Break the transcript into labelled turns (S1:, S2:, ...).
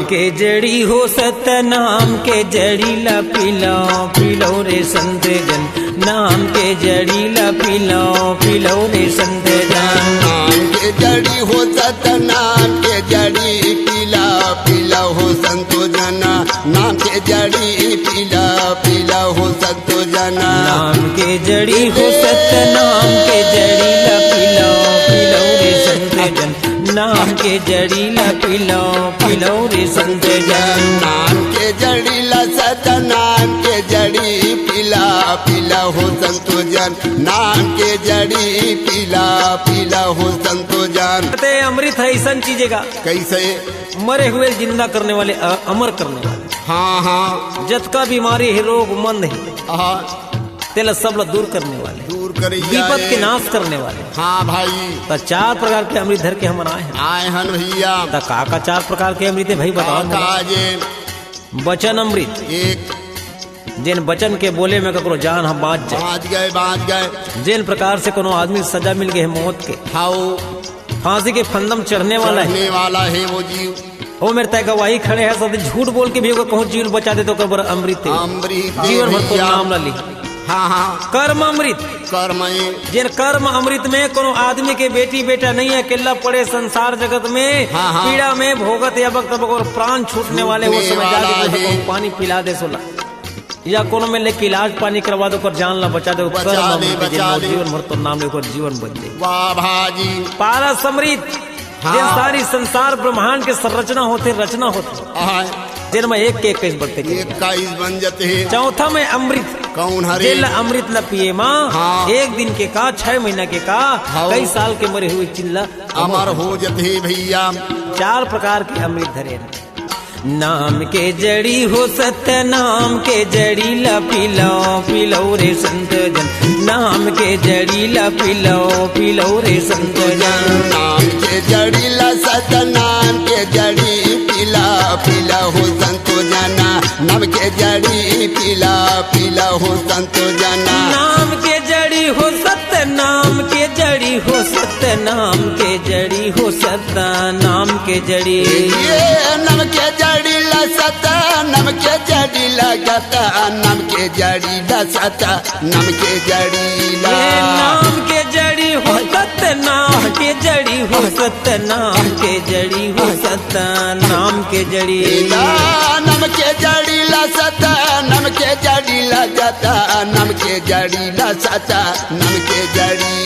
S1: के जड़ी हो सत नाम के जड़ी ला पिलो रे संत जन। नाम के जड़ी ला पिलो रे संत जन।
S2: नाम के जड़ी हो सत नाम के जड़ी पिला हो संतो जना। नाम के जड़ी पिला हो संतो जना।
S1: नाम के जड़ी हो सत नाम के जड़ी ला पिलो रे संत जन। नाम के जड़ी ला पिलो रे संत जन।
S2: नाम के जड़ी ला सत नाम के जड़ी पिला हो संतो जन। नाम के जड़ी पिला हो संतो जन।
S1: अमृत है ऐसा चीजें का
S2: कैसे?
S1: मरे हुए जिंदा करने वाले, अमर करने वाले।
S2: हाँ हाँ
S1: जतका बीमारी है, रोग मंद है, तेला सब दूर करने वाले,
S2: दूर करी
S1: विपद के नाश करने वाले।
S2: हाँ भाई,
S1: तो 4 प्रकार के अमृत धर के हम
S2: आए हन भैया।
S1: तो का 4 प्रकार के अमृत है भाई बताओ। वचन अमृत,
S2: एक
S1: जिन वचन के बोले में ककरो जान हम बाँच
S2: गए।
S1: जिन प्रकार से कोनो आदमी सजा मिल गए है मौत के, फांसी के फंदम चढ़ने वाला
S2: है वो जीव।
S1: वो मेरे तय गवाही खड़े है, सब झूठ बोल के भी कहूँ जीवन बचा दे तो कर अमृत जीवन भर तो नाम ला ली।
S2: हाँ
S1: कर्म अमृत, जिन कर्म अमृत में कोनो आदमी के बेटी बेटा नहीं है, अकेला पड़े संसार जगत में पीड़ा में भोगत या वक्त और प्राण छूटने वाले वो समय जाके पानी पिला दे सोला या कोनो में लेके इलाज पानी करवा दो, कर जान ला बचा दो। जीवन भर तो नाम लेकर जीवन बच दे।
S2: वाह भाजी।
S1: पारस अमृत, जिन सारी संसार ब्रह्मांड के संरचना होते रचना होते, जिनमें 21 बढ़ते
S2: 21 बन जाते हैं।
S1: चौथा में अमृत,
S2: कौन हरे?
S1: अमृत न पिए माँ, 1 दिन के का 6 महीना के का कई साल के मरे हुए चिल्ला
S2: अमर हो जाते भैया।
S1: 4 प्रकार के अमृत धरे। नाम के जड़ी हो सत्य नाम के जड़ी ला पिलो रे संत जन। नाम के जड़ी ला पिलो रे संत जन।
S2: नाम के जड़ी ला सत्य नाम के जड़ी पिला हो संतो जना। नाम के जड़ी पिला हो संतो जना।
S1: नाम के जड़ी हो सत्य नाम के जड़ी हो सत्य नाम के जड़ी हो सत्य नाम के जड़ी।
S2: नाम के जड़ी ला सत्य नाम के जड़ी लगता। नाम के जड़ी ला सत्य नाम के जड़ी ला।
S1: नाम के जड़ी हो सत्य नाम के जड़ी हो सत्य नाम के जड़ी हो सत्य नाम के जड़ी।
S2: नाम के जड़ी ला सत्य नाम के जड़ी लगता। नाम के जड़ी ला सत्य नाम के जड़ी।